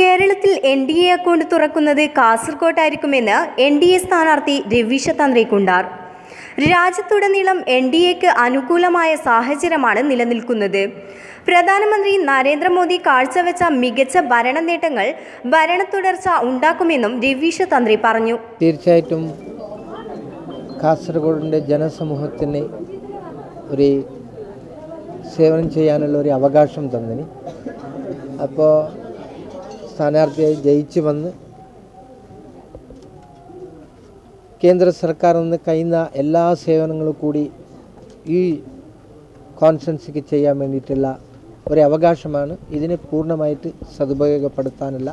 കേരളത്തിൽ NDA account തുറക്കുന്നത് കാസർകോട്ടായിരിക്കുമെന്ന് NDA സ്ഥാനാർത്ഥി രവീശ തന്ത്രികുണ്ടാർ. രാജ്യത്തുടനീളം എൻ.ഡി.എക്ക് അനുകൂലമായ സാഹചര്യമാണ് നിലനിൽക്കുന്നത്. പ്രധാനമന്ത്രി നരേന്ദ്രമോദി കാഴ്ചവെച്ച മികച്ച ഭരണ നേട്ടങ്ങൾ ഭരണത്തുടർച്ച ഉണ്ടാക്കുമെന്നും രവീശ തന്ത്രി പറഞ്ഞു. തീർച്ചയായിട്ടും കാസർഗോഡിൻ്റെ ജനസമൂഹത്തിന് ഒരു സേവനം ചെയ്യാനുള്ള ഒരു അവകാശം തന്നിന്. അപ്പോൾ സ്ഥാനാർത്ഥിയായി ജയിച്ചു വന്ന് കേന്ദ്ര സർക്കാർ നിന്ന് കഴിയുന്ന എല്ലാ സേവനങ്ങളും കൂടി ഈ കോൺസ്റ്റൻസിക്ക് ചെയ്യാൻ വേണ്ടിയിട്ടുള്ള ഒരു അവകാശമാണ്. ഇതിനെ പൂർണ്ണമായിട്ട് സദുപയോഗപ്പെടുത്താനുള്ള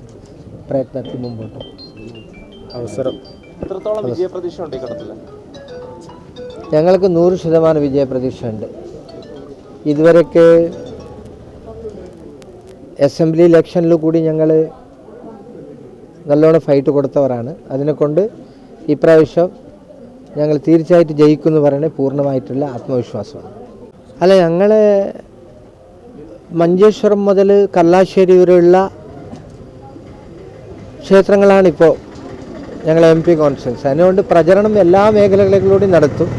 പ്രയത്നത്തിൽ മുമ്പോട്ട് അവസരം. എത്രത്തോളം വിജയപ്രതീക്ഷ ഉണ്ട് ഈ ഘട്ടത്തിൽ? ഞങ്ങൾക്ക് 100% വിജയപ്രതീക്ഷയുണ്ട്. ഇതുവരെയൊക്കെ അസംബ്ലി ഇലക്ഷനിൽ കൂടി ഞങ്ങൾ നല്ലോണം ഫൈറ്റ് കൊടുത്തവരാണ്. അതിനെക്കൊണ്ട് ഇപ്രാവശ്യം ഞങ്ങൾ തീർച്ചയായിട്ടും ജയിക്കുമെന്ന് പറയുന്നത് പൂർണ്ണമായിട്ടുള്ള ആത്മവിശ്വാസമാണ്. അല്ല, ഞങ്ങൾ മഞ്ചേശ്വരം മുതൽ കല്ലാശ്ശേരി വരെയുള്ള ക്ഷേത്രങ്ങളാണിപ്പോൾ ഞങ്ങൾ MP കോൺഫറൻസ്. അതിനുകൊണ്ട് പ്രചരണം എല്ലാ മേഖലകളിലൂടെയും നടത്തും.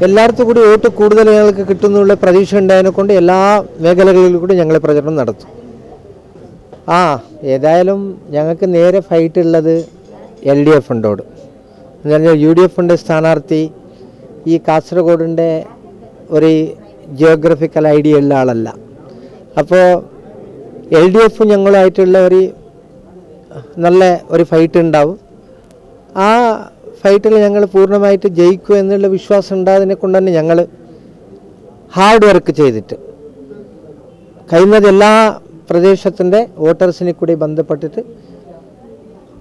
എല്ലായിടത്തും കൂടി വോട്ട് കൂടുതൽ ഞങ്ങൾക്ക് കിട്ടുന്നുള്ള പ്രതീക്ഷ ഉണ്ടായതിനെ കൊണ്ട് എല്ലാ മേഖലകളിലും കൂടി ഞങ്ങൾ പ്രചരണം നടത്തും. ഏതായാലും ഞങ്ങൾക്ക് നേരെ ഫൈറ്റ് ഉള്ളത് LDF ഉണ്ടോട്. എന്ന് പറഞ്ഞാൽ UDF സ്ഥാനാർത്ഥി ഈ കാസർഗോഡിൻ്റെ ഒരു ജിയോഗ്രഫിക്കൽ ഐഡിയ ഉള്ള ആളല്ല. അപ്പോൾ LDF ഞങ്ങളുമായിട്ടുള്ള ഒരു നല്ല ഒരു ഫൈറ്റ് ഉണ്ടാവും. ആ ഫൈറ്റിൽ ഞങ്ങൾ പൂർണ്ണമായിട്ട് ജയിക്കും എന്നുള്ള വിശ്വാസം ഉണ്ടായതിനെ കൊണ്ട് തന്നെ ഞങ്ങൾ ഹാർഡ് വർക്ക് ചെയ്തിട്ട് കഴിയുന്നത് എല്ലാ പ്രദേശത്തിൻ്റെ വോട്ടേഴ്സിനെ കൂടി ബന്ധപ്പെട്ടിട്ട്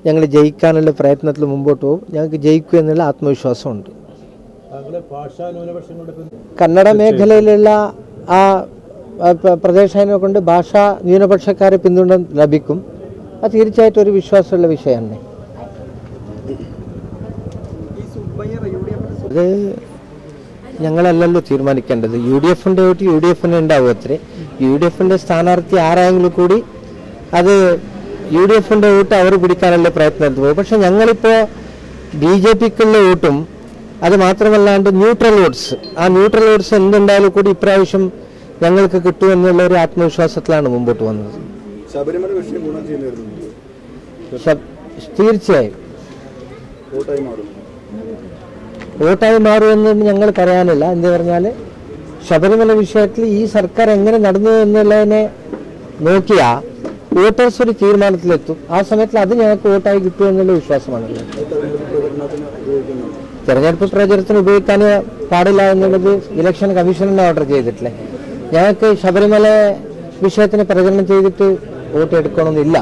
ഞങ്ങൾ ജയിക്കാനുള്ള പ്രയത്നത്തിൽ മുമ്പോട്ട് പോകും. ഞങ്ങൾക്ക് ജയിക്കും എന്നുള്ള ആത്മവിശ്വാസമുണ്ട്. കന്നഡ മേഖലയിലുള്ള ആ പ്രദേശത്തിനെ കൊണ്ട് ഭാഷാ ന്യൂനപക്ഷക്കാരെ പിന്തുണ ലഭിക്കും. അത് തീർച്ചയായിട്ടും ഒരു വിശ്വാസമുള്ള വിഷയമാണ്. അത് ഞങ്ങളല്ലല്ലോ തീരുമാനിക്കേണ്ടത്. UDFൻ്റെ വോട്ട് UDFന് ഉണ്ടാവും. അത്രേ UDFൻ്റെ സ്ഥാനാർത്ഥി ആരായെങ്കിലും കൂടി അത് UDFൻ്റെ വോട്ട് അവർ പിടിക്കാനുള്ള പ്രയത്നം പോകും. പക്ഷെ ഞങ്ങളിപ്പോൾ BJPക്കുള്ള വോട്ടും അത് മാത്രമല്ലാണ്ട് ന്യൂട്രൽ വോട്ട്സ്, ആ ന്യൂട്രൽ വോട്ട്സ് എന്തുണ്ടായാലും കൂടി ഇപ്രാവശ്യം ഞങ്ങൾക്ക് കിട്ടുമെന്നുള്ള ഒരു ആത്മവിശ്വാസത്തിലാണ് മുമ്പോട്ട് വന്നത്. തീർച്ചയായും വോട്ടായി മാറുമെന്ന് ഞങ്ങൾ പറയാനില്ല. എന്ത് പറഞ്ഞാൽ ശബരിമല വിഷയത്തിൽ ഈ സർക്കാർ എങ്ങനെ നടന്നു എന്നുള്ളതിനെ നോക്കിയാൽ വോട്ടേഴ്സ് ഒരു തീരുമാനത്തിലെത്തും. ആ സമയത്തിൽ അത് ഞങ്ങൾക്ക് വോട്ടായി കിട്ടുമെന്നുള്ള വിശ്വാസമാണ്. തെരഞ്ഞെടുപ്പ് പ്രചരണത്തിന് ഉപയോഗിക്കാൻ പാടില്ല എന്നുള്ളത് ഇലക്ഷൻ കമ്മീഷനാണ് ഓർഡർ ചെയ്തിട്ടില്ലേ. ഞങ്ങൾക്ക് ശബരിമല വിഷയത്തിന് പ്രചരണം ചെയ്തിട്ട് വോട്ട് എടുക്കണമെന്നില്ല.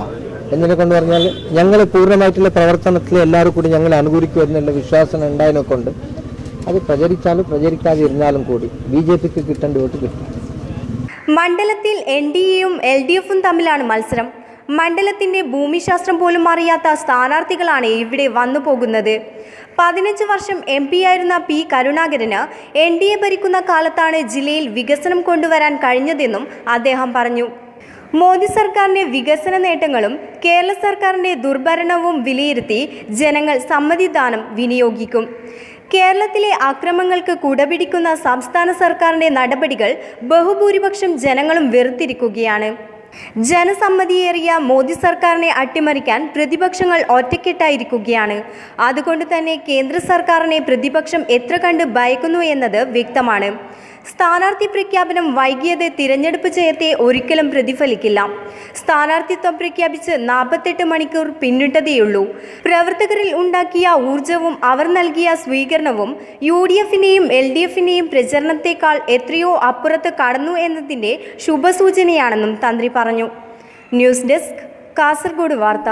എന്നതിനെ കൊണ്ട് പറഞ്ഞാൽ ഞങ്ങൾ പൂർണ്ണമായിട്ടുള്ള പ്രവർത്തനത്തിൽ എല്ലാവരും കൂടി ഞങ്ങൾ അനുകൂലിക്കും എന്നുള്ള വിശ്വാസം ഉണ്ടായതിനെ കൊണ്ട് അത് പ്രചരിച്ചാലും പ്രചരിക്കാതിരുന്നാലും കൂടി BJPക്ക് കിട്ടേണ്ട വോട്ട് കിട്ടും. മണ്ഡലത്തിൽ NDAയും LDFും തമ്മിലാണ് മത്സരം. മണ്ഡലത്തിന്റെ ഭൂമിശാസ്ത്രം പോലും അറിയാത്ത സ്ഥാനാർത്ഥികളാണ് ഇവിടെ വന്നു പോകുന്നത്. 15 വർഷം MP ആയിരുന്ന P. കരുണാകരന് NDA ഭരിക്കുന്ന കാലത്താണ് ജില്ലയിൽ വികസനം കൊണ്ടുവരാൻ കഴിഞ്ഞതെന്നും അദ്ദേഹം പറഞ്ഞു. മോദി സർക്കാരിന്റെ വികസന നേട്ടങ്ങളും കേരള സർക്കാരിന്റെ ദുർഭരണവും വിലയിരുത്തി ജനങ്ങൾ സമ്മതിദാനം വിനിയോഗിക്കും. കേരളത്തിലെ അക്രമങ്ങൾക്ക് കുടപിടിക്കുന്ന സംസ്ഥാന സർക്കാരിന്റെ നടപടികൾ ബഹുഭൂരിപക്ഷം ജനങ്ങളും വെറുത്തിരിക്കുകയാണ്. ജനസമ്മതിയേറിയ മോദി സർക്കാരിനെ അട്ടിമറിക്കാൻ പ്രതിപക്ഷങ്ങൾ ഒറ്റക്കെട്ടായിരിക്കുകയാണ്. അതുകൊണ്ട് തന്നെ കേന്ദ്ര സർക്കാരിനെ പ്രതിപക്ഷം എത്ര കണ്ട് ഭയക്കുന്നു എന്നത് വ്യക്തമാണ്. സ്ഥാനാർത്ഥി പ്രഖ്യാപനം വൈകിയത് തിരഞ്ഞെടുപ്പ് ജയത്തെ ഒരിക്കലും പ്രതിഫലിക്കില്ല. സ്ഥാനാർത്ഥിത്വം പ്രഖ്യാപിച്ച് 48 മണിക്കൂർ പിന്നിട്ടതേയുള്ളൂ. പ്രവർത്തകരിൽ ഉണ്ടാക്കിയ ഊർജവും അവർ നൽകിയ സ്വീകരണവും UDFിനെയും LDFിനെയും പ്രചരണത്തെക്കാൾ എത്രയോ അപ്പുറത്ത് കടന്നു എന്നതിൻ്റെ ശുഭസൂചനയാണെന്നും തന്ത്രി പറഞ്ഞു. ന്യൂസ് ഡെസ്ക്, കാസർഗോഡ് വാർത്ത.